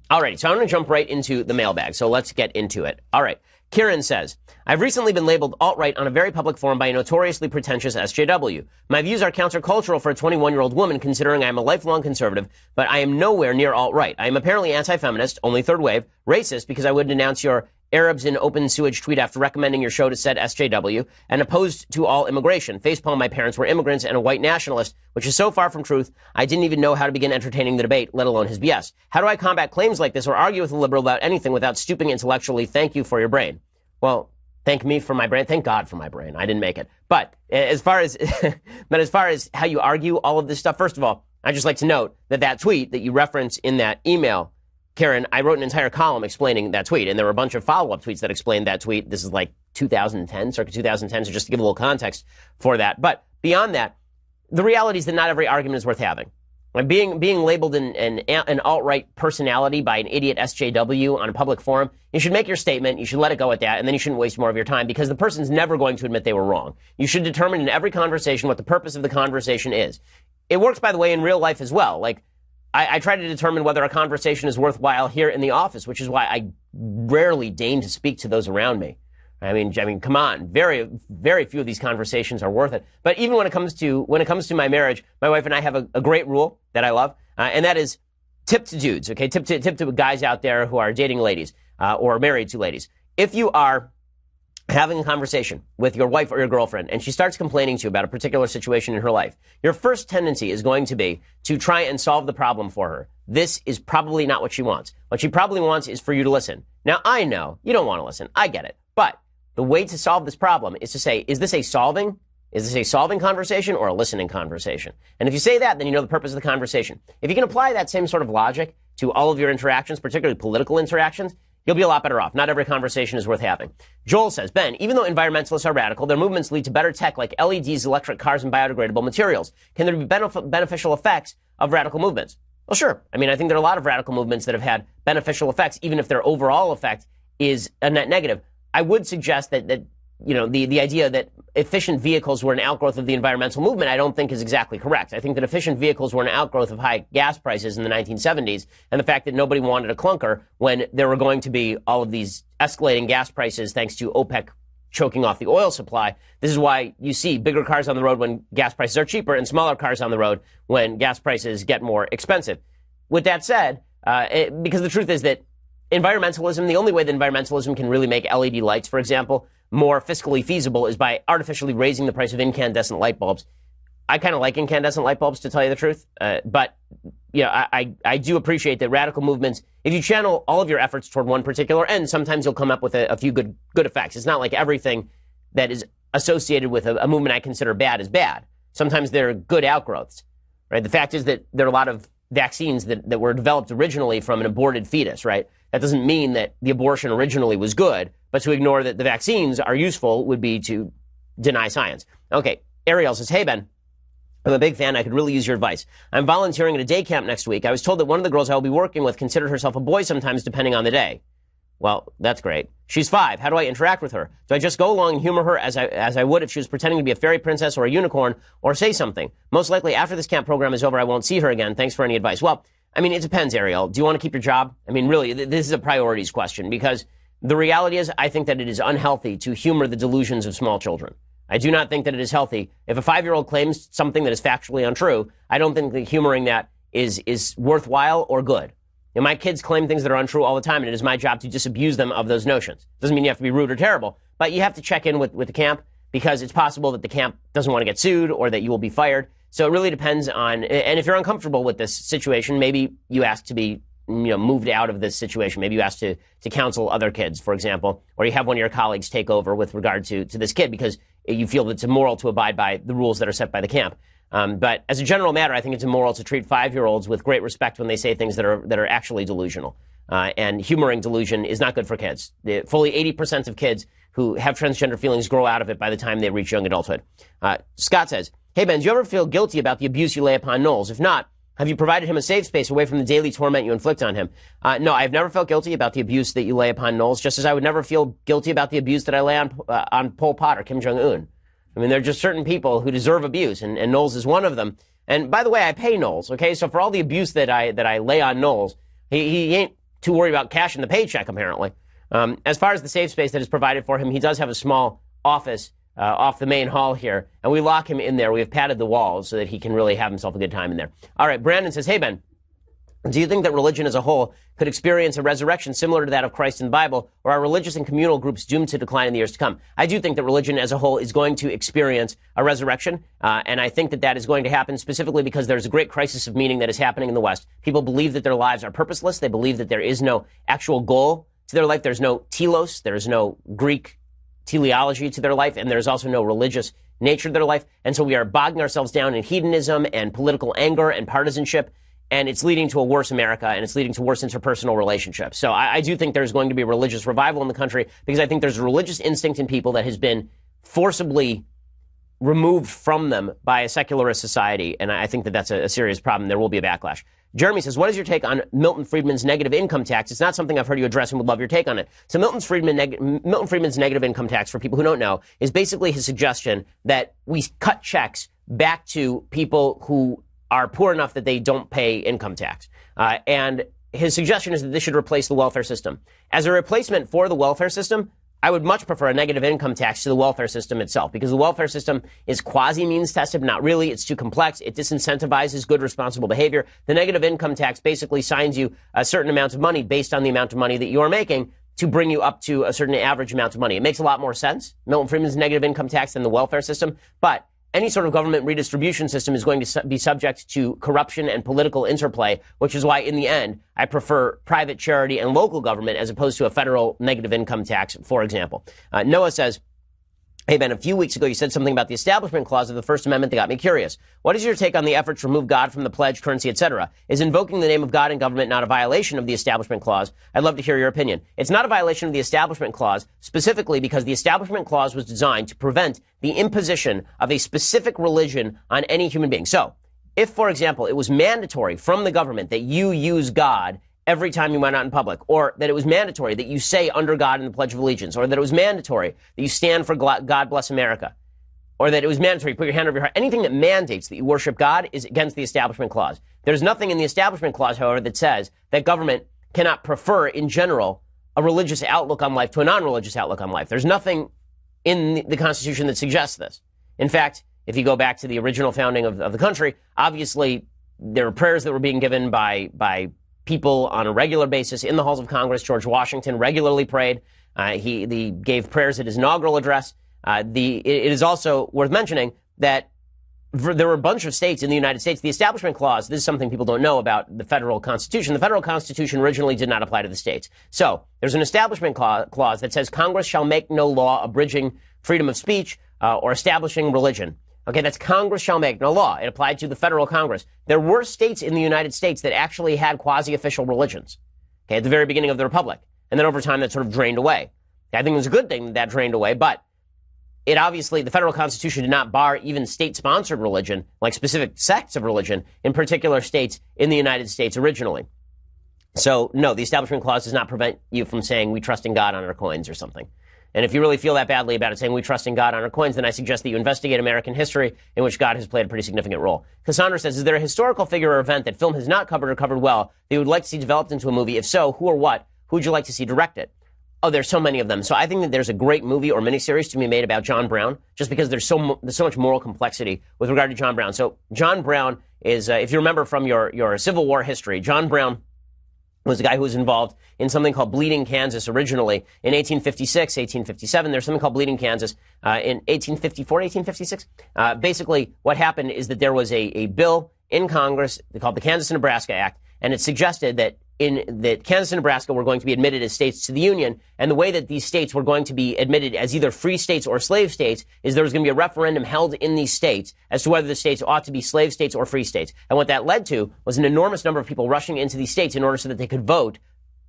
All right, so I'm going to jump right into the mailbag. So let's get into it. All right. Kieran says, I've recently been labeled alt-right on a very public forum by a notoriously pretentious SJW. My views are countercultural for a 21-year-old woman, considering I am a lifelong conservative, but I am nowhere near alt-right. I am apparently anti-feminist, only third wave, racist because I would denounce your Arabs in open sewage tweet after recommending your show to said SJW, and opposed to all immigration. Facepalm, my parents were immigrants, and a white nationalist, which is so far from truth, I didn't even know how to begin entertaining the debate, let alone his BS. How do I combat claims like this or argue with a liberal about anything without stooping intellectually? Thank you for your brain. Well, thank me for my brain. Thank God for my brain. I didn't make it. But as far as how you argue all of this stuff, first of all, I'd just like to note that tweet that you reference in that email, Karen, I wrote an entire column explaining that tweet, and there were a bunch of follow-up tweets that explained that tweet. This is like 2010, circa 2010, so just to give a little context for that. But beyond that, the reality is that not every argument is worth having. Like being labeled an alt-right personality by an idiot SJW on a public forum, you should make your statement, you should let it go at that, and then you shouldn't waste more of your time because the person's never going to admit they were wrong. You should determine in every conversation what the purpose of the conversation is. It works, by the way, in real life as well. Like, I try to determine whether a conversation is worthwhile here in the office, which is why I rarely deign to speak to those around me. I mean, come on. Very, very few of these conversations are worth it. But even when it comes to my marriage, my wife and I have a great rule that I love, and that is tip to dudes. Okay, tip to guys out there who are dating ladies or married to ladies. If you are having a conversation with your wife or your girlfriend, and she starts complaining to you about a particular situation in her life, your first tendency is going to be to try and solve the problem for her. This is probably not what she wants. What she probably wants is for you to listen. Now, I know you don't want to listen. I get it. But the way to solve this problem is to say, is this a solving conversation or a listening conversation? And if you say that, then you know the purpose of the conversation. If you can apply that same sort of logic to all of your interactions, particularly political interactions, you'll be a lot better off. Not every conversation is worth having. Joel says, Ben, even though environmentalists are radical, their movements lead to better tech like LEDs, electric cars, and biodegradable materials. Can there be beneficial effects of radical movements? Well, sure. I mean, I think there are a lot of radical movements that have had beneficial effects, even if their overall effect is a net negative. I would suggest that the idea that efficient vehicles were an outgrowth of the environmental movement, I don't think is exactly correct. I think that efficient vehicles were an outgrowth of high gas prices in the 1970s, and the fact that nobody wanted a clunker when there were going to be all of these escalating gas prices thanks to OPEC choking off the oil supply. This is why you see bigger cars on the road when gas prices are cheaper and smaller cars on the road when gas prices get more expensive. With that said, because the truth is that environmentalism, the only way that environmentalism can really make LED lights, for example, more fiscally feasible is by artificially raising the price of incandescent light bulbs. I kind of like incandescent light bulbs, to tell you the truth. But I do appreciate that radical movements, if you channel all of your efforts toward one particular end, sometimes you'll come up with a few good effects. It's not like everything that is associated with a movement I consider bad is bad. Sometimes they're good outgrowths, right? The fact is that there are a lot of vaccines that were developed originally from an aborted fetus, right? That doesn't mean that the abortion originally was good, but to ignore that the vaccines are useful would be to deny science. Okay, Ariel says, hey, Ben, I'm a big fan. I could really use your advice. I'm volunteering at a day camp next week. I was told that one of the girls I will be working with considered herself a boy sometimes, depending on the day. Well, that's great. She's 5. How do I interact with her? Do I just go along and humor her as I would if she was pretending to be a fairy princess or a unicorn, or say something? Most likely after this camp program is over, I won't see her again. Thanks for any advice. Well, I mean, it depends, Ariel. Do you want to keep your job? I mean, really, this is a priorities question, because the reality is I think that it is unhealthy to humor the delusions of small children. I do not think that it is healthy. If a 5-year-old claims something that is factually untrue, I don't think that humoring that is worthwhile or good. And my kids claim things that are untrue all the time, and it is my job to disabuse them of those notions. Doesn't mean you have to be rude or terrible, but you have to check in with the camp, because it's possible that the camp doesn't want to get sued or that you will be fired. So it really depends on, and if you're uncomfortable with this situation, maybe you ask to be moved out of this situation. Maybe you ask to counsel other kids, for example, or you have one of your colleagues take over with regard to this kid because you feel that it's immoral to abide by the rules that are set by the camp. But as a general matter, I think it's immoral to treat 5-year-olds with great respect when they say things that are actually delusional. And humoring delusion is not good for kids. Fully 80% of kids who have transgender feelings grow out of it by the time they reach young adulthood. Scott says, hey, Ben, do you ever feel guilty about the abuse you lay upon Knowles? If not, have you provided him a safe space away from the daily torment you inflict on him? No, I've never felt guilty about the abuse that you lay upon Knowles, just as I would never feel guilty about the abuse that I lay on Pol Pot or Kim Jong-un. I mean, there are just certain people who deserve abuse, and Knowles is one of them. And by the way, I pay Knowles, okay? So for all the abuse that I lay on Knowles, he ain't too worried about cashing the paycheck, apparently. As far as the safe space that is provided for him, he does have a small office off the main hall here, and we lock him in there. We have padded the walls so that he can really have himself a good time in there. All right, Brandon says, hey, Ben, do you think that religion as a whole could experience a resurrection similar to that of Christ in the Bible, or are religious and communal groups doomed to decline in the years to come? I do think that religion as a whole is going to experience a resurrection, and I think that that is going to happen specifically because there's a great crisis of meaning that is happening in the West. People believe that their lives are purposeless. They believe that there is no actual goal to their life. There's no telos. There's no Greek teleology to their life, and there's also no religious nature to their life. And so we are bogging ourselves down in hedonism and political anger and partisanship, and it's leading to a worse America, and it's leading to worse interpersonal relationships. So I do think there's going to be a religious revival in the country because I think there's a religious instinct in people that has been forcibly removed from them by a secularist society, and I think that that's a serious problem. There will be a backlash. Jeremy says, what is your take on Milton Friedman's negative income tax? It's not something I've heard you address and would love your take on it. So Milton Friedman's negative income tax, for people who don't know, is basically his suggestion that we cut checks back to people who are poor enough that they don't pay income tax. And his suggestion is that this should replace the welfare system. As a replacement for the welfare system, I would much prefer a negative income tax to the welfare system itself, because the welfare system is quasi-means tested, not really. It's too complex. It disincentivizes good, responsible behavior. The negative income tax basically signs you a certain amount of money based on the amount of money that you are making to bring you up to a certain average amount of money. It makes a lot more sense, Milton Friedman's negative income tax, than the welfare system, but any sort of government redistribution system is going to be subject to corruption and political interplay, which is why, in the end, I prefer private charity and local government as opposed to a federal negative income tax, for example. Noah says, hey, Ben, a few weeks ago you said something about the Establishment Clause of the First Amendment that got me curious. What is your take on the effort to remove God from the pledge, currency, etc.? Is invoking the name of God in government not a violation of the Establishment Clause? I'd love to hear your opinion. It's not a violation of the Establishment Clause, specifically because the Establishment Clause was designed to prevent the imposition of a specific religion on any human being. So, if, for example, it was mandatory from the government that you use God every time you went out in public, or that it was mandatory that you say under God in the Pledge of Allegiance, or that it was mandatory that you stand for God bless America, or that it was mandatory you put your hand over your heart, anything that mandates that you worship God is against the Establishment Clause. There's nothing in the Establishment Clause, however, that says that government cannot prefer, in general, a religious outlook on life to a non-religious outlook on life. There's nothing in the Constitution that suggests this. In fact, if you go back to the original founding of the country, obviously there were prayers that were being given by people on a regular basis in the halls of Congress. George Washington regularly prayed. He gave prayers at his inaugural address. It is also worth mentioning that there were a bunch of states in the United States. The Establishment Clause, this is something people don't know about the federal Constitution. The federal Constitution originally did not apply to the states. So there's an Establishment Clause that says Congress shall make no law abridging freedom of speech or establishing religion. Okay, that's Congress shall make no law. It applied to the federal Congress. There were states in the United States that actually had quasi-official religions, okay, at the very beginning of the Republic. And then over time, that sort of drained away. I think it was a good thing that drained away, but it obviously, the federal Constitution did not bar even state-sponsored religion, like specific sects of religion, in particular states in the United States originally. So, no, the Establishment Clause does not prevent you from saying we trust in God on our coins or something. And if you really feel that badly about it, saying we trust in God on our coins, then I suggest that you investigate American history in which God has played a pretty significant role. Cassandra says, is there a historical figure or event that film has not covered or covered well that you would like to see developed into a movie? If so, who or what? Who would you like to see direct it? Oh, there's so many of them. So I think that there's a great movie or miniseries to be made about John Brown, just because there's so much moral complexity with regard to John Brown. So John Brown is, if you remember from your Civil War history, John Brown was a guy who was involved in something called Bleeding Kansas originally in 1856, 1857. There's something called Bleeding Kansas in 1854, 1856. Basically, what happened is that there was a bill in Congress called the Kansas-Nebraska Act, and it suggested that Kansas and Nebraska were going to be admitted as states to the Union, and the way that these states were going to be admitted as either free states or slave states is there was going to be a referendum held in these states as to whether the states ought to be slave states or free states. And what that led to was an enormous number of people rushing into these states in order so that they could vote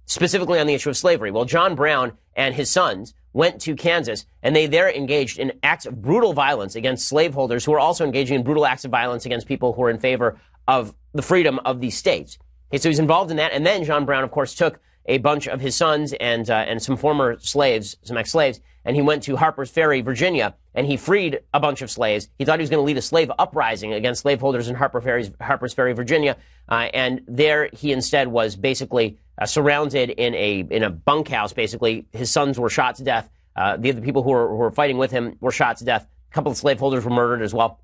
specifically on the issue of slavery. Well, John Brown and his sons went to Kansas, and they there engaged in acts of brutal violence against slaveholders who were also engaging in brutal acts of violence against people who were in favor of the freedom of these states. Okay, so he's involved in that, and then John Brown, of course, took a bunch of his sons and some former slaves, some ex-slaves, and he went to Harper's Ferry, Virginia, and he freed a bunch of slaves. He thought he was going to lead a slave uprising against slaveholders in Harper's Ferry, Virginia, and there he instead was basically surrounded in a bunkhouse, basically. His sons were shot to death. The other people who were fighting with him were shot to death. A couple of slaveholders were murdered as well.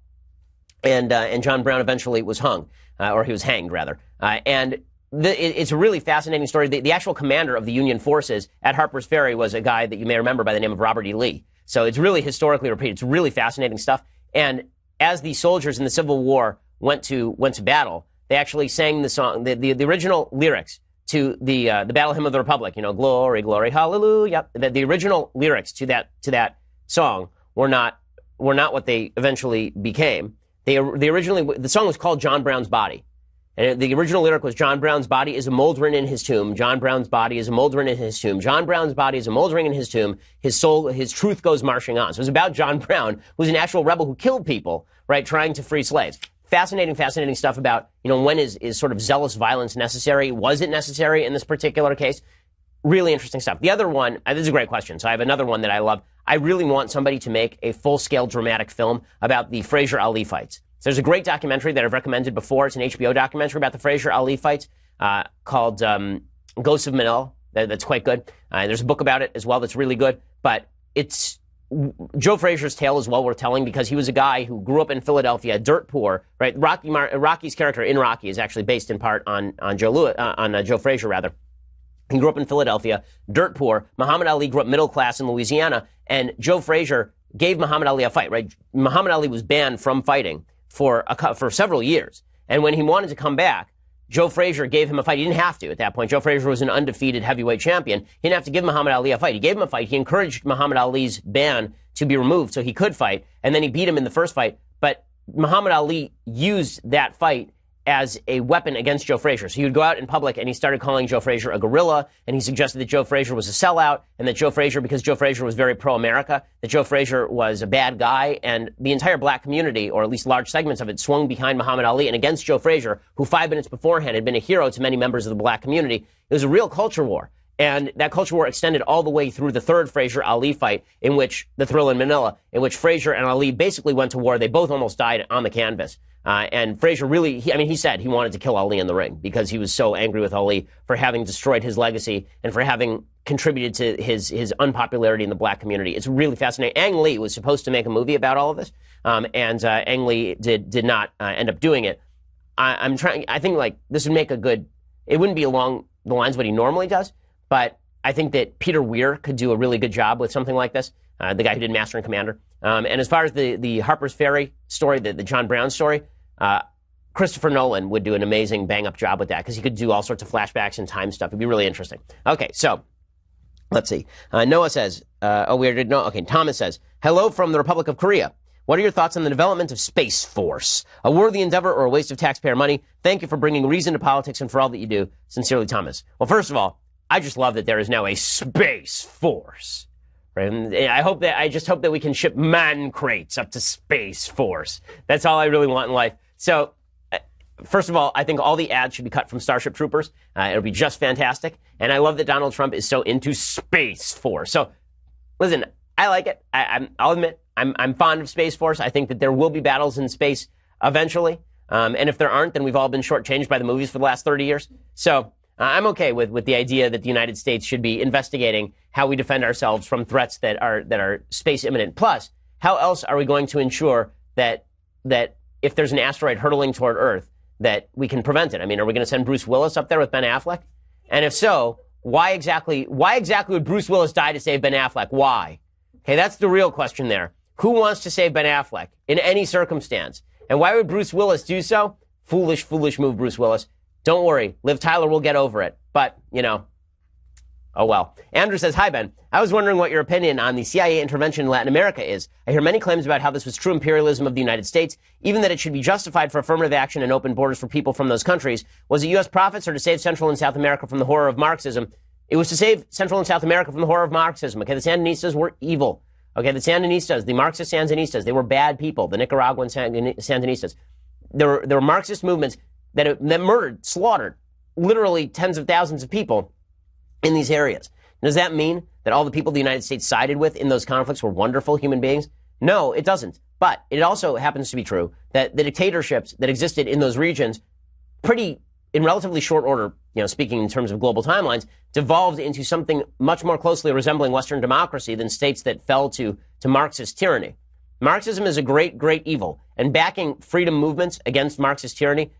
And John Brown eventually was hung, or he was hanged, rather. It's a really fascinating story. The actual commander of the Union forces at Harper's Ferry was a guy that you may remember by the name of Robert E. Lee. So it's really historically repeated. It's really fascinating stuff. And as the soldiers in the Civil War went to battle, they actually sang the song, the original lyrics to the Battle Hymn of the Republic. You know, glory, glory, hallelujah. The original lyrics to that song were not what they eventually became. The song was called John Brown's Body. And the original lyric was, John Brown's body is a moldering in his tomb. John Brown's body is a moldering in his tomb. John Brown's body is a moldering in his tomb. His soul, his truth goes marching on. So it was about John Brown, who was an actual rebel who killed people, right, trying to free slaves. Fascinating stuff about, when is sort of zealous violence necessary? Was it necessary in this particular case? Really interesting stuff. The other one, this is a great question. So I have another one that I love. I really want somebody to make a full-scale dramatic film about the Frazier-Ali fights. So there's a great documentary that I've recommended before. It's an HBO documentary about the Frazier-Ali fights called Ghosts of Manila. That's quite good. There's a book about it as well that's really good. But it's Joe Frazier's tale is well worth telling because he was a guy who grew up in Philadelphia, dirt poor. Right, Rocky's character in Rocky is actually based in part on Joe Frazier rather. He grew up in Philadelphia, dirt poor. Muhammad Ali grew up middle class in Louisiana, and Joe Frazier gave Muhammad Ali a fight. Right, Muhammad Ali was banned from fighting for several years. And when he wanted to come back, Joe Frazier gave him a fight. He didn't have to at that point. Joe Frazier was an undefeated heavyweight champion. He didn't have to give Muhammad Ali a fight. He gave him a fight. He encouraged Muhammad Ali's ban to be removed so he could fight. And then he beat him in the first fight. But Muhammad Ali used that fight as a weapon against Joe Frazier. So he would go out in public and he started calling Joe Frazier a gorilla, and he suggested that Joe Frazier was a sellout, and that Joe Frazier, because Joe Frazier was very pro-America, that Joe Frazier was a bad guy, and the entire black community, or at least large segments of it, swung behind Muhammad Ali and against Joe Frazier, who 5 minutes beforehand had been a hero to many members of the black community. It was a real culture war. And that culture war extended all the way through the third Frazier-Ali fight, in which the Thrill in Manila, in which Frazier and Ali basically went to war. They both almost died on the canvas. And Frazier really, he said he wanted to kill Ali in the ring because he was so angry with Ali for having destroyed his legacy and for having contributed to his unpopularity in the black community. It's really fascinating. Ang Lee was supposed to make a movie about all of this, and Ang Lee did not end up doing it. I think like this would make a good. It wouldn't be along the lines of what he normally does, but I think that Peter Weir could do a really good job with something like this. The guy who did Master and Commander. And as far as the Harper's Ferry story, the John Brown story, Christopher Nolan would do an amazing bang-up job with that because he could do all sorts of flashbacks and time stuff. It'd be really interesting. Okay, so let's see. Noah says, Thomas says, hello from the Republic of Korea. What are your thoughts on the development of Space Force? A worthy endeavor or a waste of taxpayer money? Thank you for bringing reason to politics and for all that you do. Sincerely, Thomas. Well, first of all, I just love that there is now a Space Force. Right? And I just hope that we can ship man crates up to Space Force. That's all I really want in life. So, first of all, I think all the ads should be cut from Starship Troopers. It'll be just fantastic. And I love that Donald Trump is so into Space Force. So, listen, I like it. I'll admit, I'm fond of Space Force. I think that there will be battles in space eventually. And if there aren't, then we've all been shortchanged by the movies for the last 30 years. So, I'm okay with the idea that the United States should be investigating how we defend ourselves from threats that are space imminent. Plus, how else are we going to ensure that if there's an asteroid hurtling toward Earth, that we can prevent it? I mean, are we going to send Bruce Willis up there with Ben Affleck? And if so, why exactly would Bruce Willis die to save Ben Affleck? Why? Okay, that's the real question there. Who wants to save Ben Affleck in any circumstance? And why would Bruce Willis do so? Foolish move, Bruce Willis. Don't worry, Liv Tyler will get over it. But, oh well. Andrew says, hi, Ben. I was wondering what your opinion on the CIA intervention in Latin America is. I hear many claims about how this was true imperialism of the United States, even that it should be justified for affirmative action and open borders for people from those countries. Was it U.S. profits or to save Central and South America from the horror of Marxism? It was to save Central and South America from the horror of Marxism. Okay, the Sandinistas were evil. Okay, the Sandinistas, the Marxist Sandinistas, they were bad people. The Nicaraguan Sandinistas. There were Marxist movements that murdered, slaughtered, literally tens of thousands of people in these areas. Does that mean that all the people the United States sided with in those conflicts were wonderful human beings? No, it doesn't. But it also happens to be true that the dictatorships that existed in those regions pretty in relatively short order, speaking in terms of global timelines, devolved into something much more closely resembling Western democracy than states that fell to Marxist tyranny. Marxism is a great, great evil, and backing freedom movements against Marxist tyranny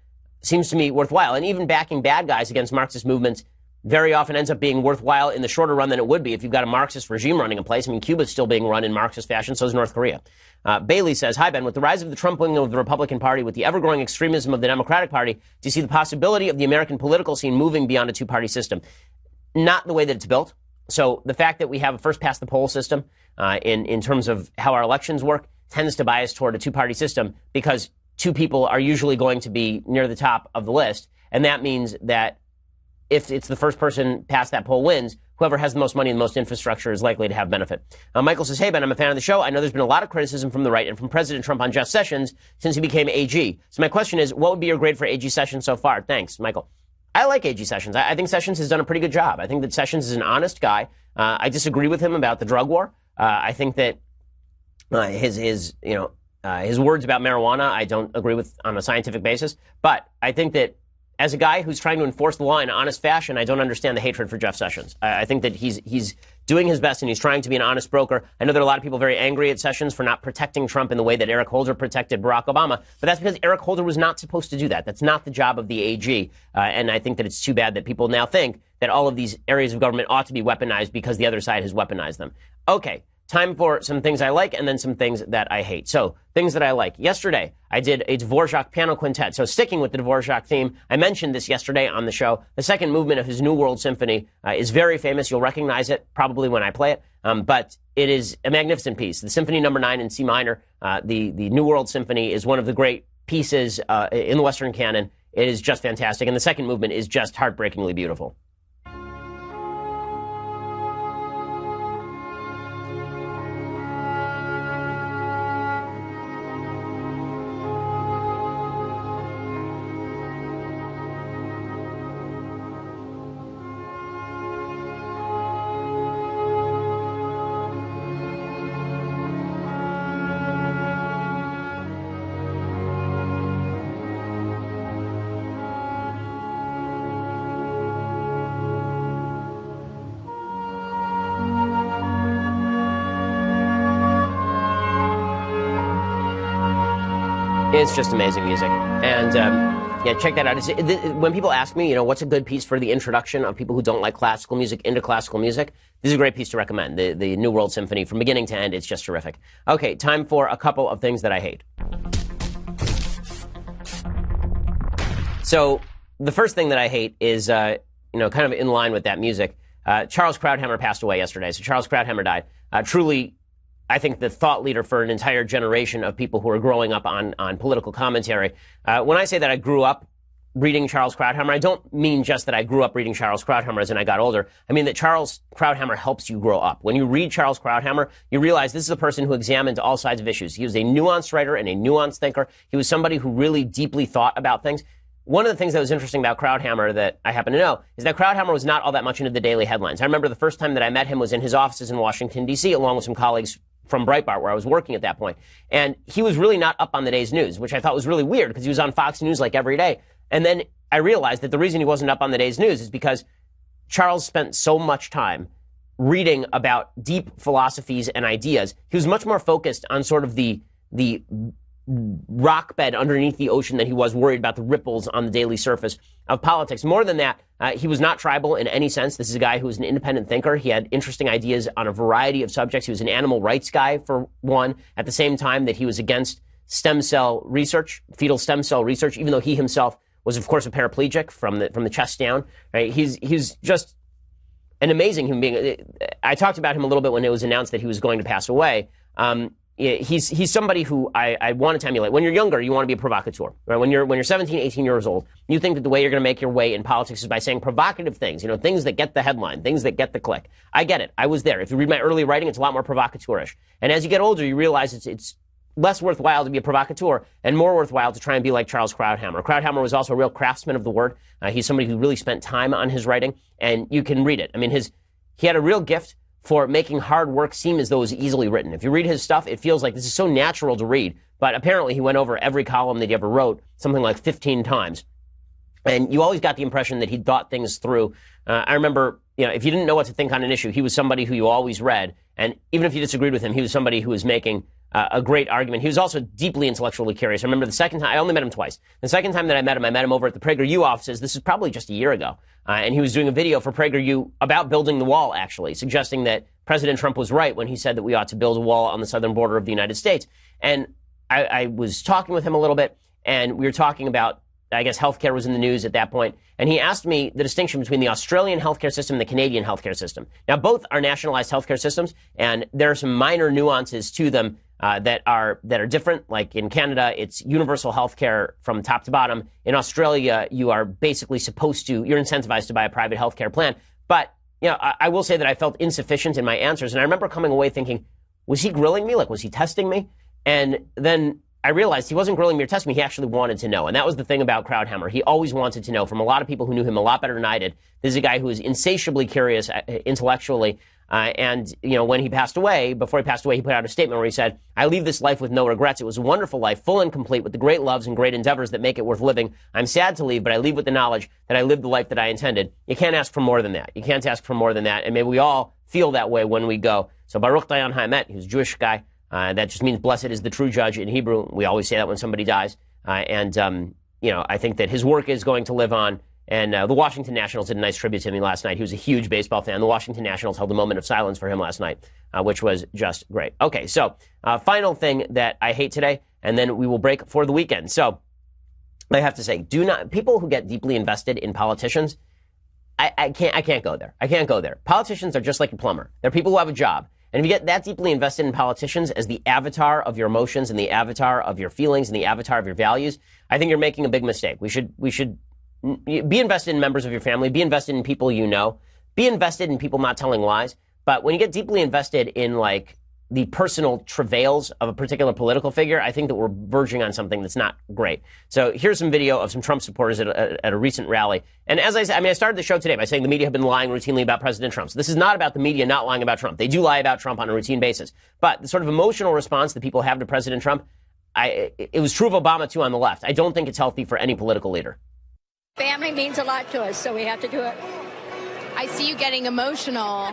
seems to me worthwhile. And even backing bad guys against Marxist movements very often ends up being worthwhile in the shorter run than it would be if you've got a Marxist regime running in place. I mean, Cuba's still being run in Marxist fashion, so is North Korea. Bailey says, hi, Ben. With the rise of the Trump wing of the Republican Party, with the ever-growing extremism of the Democratic Party, do you see the possibility of the American political scene moving beyond a two-party system? Not the way that it's built. So the fact that we have a first-past-the-poll system in terms of how our elections work tends to bias toward a two-party system because two people are usually going to be near the top of the list, and that means that if it's the first person past that poll wins, whoever has the most money and the most infrastructure is likely to have benefit. Michael says, hey, Ben, I'm a fan of the show. I know there's been a lot of criticism from the right and from President Trump on Jeff Sessions since he became AG. So my question is, what would be your grade for AG Sessions so far? Thanks, Michael. I like AG Sessions. I think Sessions has done a pretty good job. I think that Sessions is an honest guy. I disagree with him about the drug war. I think that his words about marijuana I don't agree with on a scientific basis. But I think that as a guy who's trying to enforce the law in an honest fashion, I don't understand the hatred for Jeff Sessions. I think that he's doing his best and he's trying to be an honest broker. I know there are a lot of people very angry at Sessions for not protecting Trump in the way that Eric Holder protected Barack Obama, but that's because Eric Holder was not supposed to do that. That's not the job of the AG, and I think that it's too bad that people now think that all of these areas of government ought to be weaponized because the other side has weaponized them. Okay. Time for some things I like and then some things that I hate. So, things that I like. Yesterday, I did a Dvorak piano quintet. So, sticking with the Dvorak theme, I mentioned this yesterday on the show. The second movement of his New World Symphony is very famous. You'll recognize it probably when I play it. But it is a magnificent piece. The Symphony No. 9 in C minor, the New World Symphony, is one of the great pieces in the Western canon. It is just fantastic. And the second movement is just heartbreakingly beautiful. It's just amazing music. And, yeah, check that out. When people ask me, what's a good piece for the introduction of people who don't like classical music into classical music, this is a great piece to recommend. The New World Symphony, from beginning to end, it's just terrific. Okay, time for a couple of things that I hate. So, the first thing that I hate is, kind of in line with that music. Charles Krauthammer passed away yesterday. So Charles Krauthammer died. Truly, I think, the thought leader for an entire generation of people who are growing up on political commentary. When I say that I grew up reading Charles Krauthammer, I don't mean just that I grew up reading Charles Krauthammer as in I got older. I mean that Charles Krauthammer helps you grow up. When you read Charles Krauthammer, you realize this is a person who examined all sides of issues. He was a nuanced writer and a nuanced thinker. He was somebody who really deeply thought about things. One of the things that was interesting about Krauthammer that I happen to know is that Krauthammer was not all that much into the daily headlines. I remember the first time that I met him was in his offices in Washington, D.C., along with some colleagues from Breitbart, where I was working at that point. And he was really not up on the day's news, which I thought was really weird because he was on Fox News like every day. And then I realized that the reason he wasn't up on the day's news is because Charles spent so much time reading about deep philosophies and ideas. He was much more focused on sort of the rock bed underneath the ocean than he was worried about the ripples on the daily surface of politics. More than that, he was not tribal in any sense. This is a guy who was an independent thinker. He had interesting ideas on a variety of subjects. He was an animal rights guy, for one, at the same time that he was against stem cell research, fetal stem cell research, even though he himself was, of course, a paraplegic from the chest down. Right? He's just an amazing human being. I talked about him a little bit when it was announced that he was going to pass away. He's somebody who I wanted to emulate. When you're younger, you want to be a provocateur. Right? When you're 17, 18 years old, you think that the way you're going to make your way in politics is by saying provocative things, things that get the headline, things that get the click. I get it. I was there. If you read my early writing, it's a lot more provocateurish. And as you get older, you realize it's less worthwhile to be a provocateur and more worthwhile to try and be like Charles Krauthammer. Krauthammer was also a real craftsman of the word. He's somebody who really spent time on his writing, and you can read it. I mean, he had a real gift for making hard work seem as though it was easily written. If you read his stuff, it feels like this is so natural to read, but apparently he went over every column that he ever wrote something like 15 times. And you always got the impression that he'd thought things through. I remember, if you didn't know what to think on an issue, he was somebody who you always read. And even if you disagreed with him, he was somebody who was making a great argument. He was also deeply intellectually curious. I remember the second time, I only met him twice. The second time that I met him over at the PragerU offices. This is probably just a year ago. And he was doing a video for PragerU about building the wall, actually, suggesting that President Trump was right when he said that we ought to build a wall on the southern border of the United States. And I was talking with him a little bit, and we were talking about, I guess healthcare was in the news at that point, and he asked me the distinction between the Australian healthcare system and the Canadian healthcare system. Now, both are nationalized healthcare systems, and there are some minor nuances to them that are different. Like in Canada, it's universal healthcare from top to bottom. In Australia, you are basically you're incentivized to buy a private healthcare plan. But I will say that I felt insufficient in my answers, and I remember coming away thinking, was he grilling me? Like, was he testing me? And then I realized he wasn't grilling me or testing me. He actually wanted to know. And that was the thing about Krauthammer. He always wanted to know from a lot of people who knew him a lot better than I did. This is a guy who is insatiably curious intellectually. And when he passed away, before he passed away, he put out a statement where he said, I leave this life with no regrets. It was a wonderful life, full and complete, with the great loves and great endeavors that make it worth living. I'm sad to leave, but I leave with the knowledge that I lived the life that I intended. You can't ask for more than that. You can't ask for more than that. And maybe we all feel that way when we go. So Baruch Dayan Haemet, he was a Jewish guy. That just means blessed is the true judge in Hebrew. We always say that when somebody dies. I think that his work is going to live on. And the Washington Nationals did a nice tribute to me last night. He was a huge baseball fan. The Washington Nationals held a moment of silence for him last night, which was just great. Okay, so final thing that I hate today, and then we will break for the weekend. So I have to say, people who get deeply invested in politicians, I can't go there. I can't go there. Politicians are just like a plumber. They're people who have a job. And if you get that deeply invested in politicians as the avatar of your emotions and the avatar of your feelings and the avatar of your values, I think you're making a big mistake. We should be invested in members of your family, be invested in people you know, be invested in people not telling lies. But when you get deeply invested in the personal travails of a particular political figure, I think that we're verging on something that's not great. So here's some video of some Trump supporters at a recent rally. And as I said, I started the show today by saying the media have been lying routinely about President Trump. So this is not about the media not lying about Trump. They do lie about Trump on a routine basis. But the sort of emotional response that people have to President Trump, it was true of Obama, too, on the left. I don't think it's healthy for any political leader. Family means a lot to us, so we have to do it. I see you getting emotional.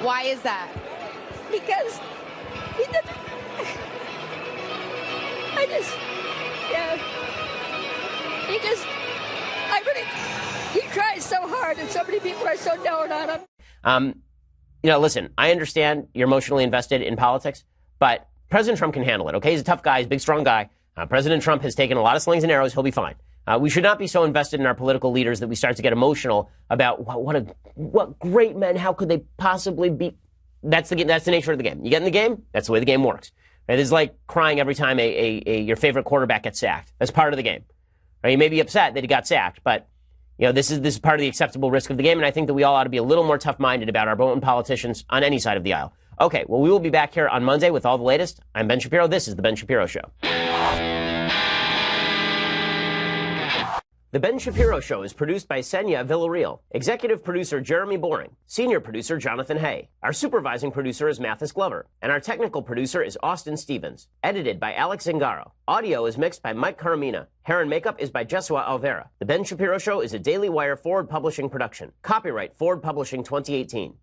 Why is that? Because he tries so hard, and so many people are so down on him. Listen, I understand you're emotionally invested in politics, but President Trump can handle it, okay? He's a tough guy. He's a big, strong guy. President Trump has taken a lot of slings and arrows. He'll be fine. We should not be so invested in our political leaders that we start to get emotional about what great men, how could they possibly be? That's the nature of the game. You get in the game, that's the way the game works. Right? It's like crying every time your favorite quarterback gets sacked. That's part of the game. Right? You may be upset that he got sacked, but this is part of the acceptable risk of the game, and I think that we all ought to be a little more tough-minded about our own politicians on any side of the aisle. Okay, well, we will be back here on Monday with all the latest. I'm Ben Shapiro. This is The Ben Shapiro Show. The Ben Shapiro Show is produced by Senya Villarreal, executive producer Jeremy Boring, senior producer Jonathan Hay. Our supervising producer is Mathis Glover, and our technical producer is Austin Stevens. Edited by Alex Zingaro. Audio is mixed by Mike Caramina. Hair and makeup is by Jesua Alvera. The Ben Shapiro Show is a Daily Wire Forward Publishing production. Copyright Forward Publishing 2018.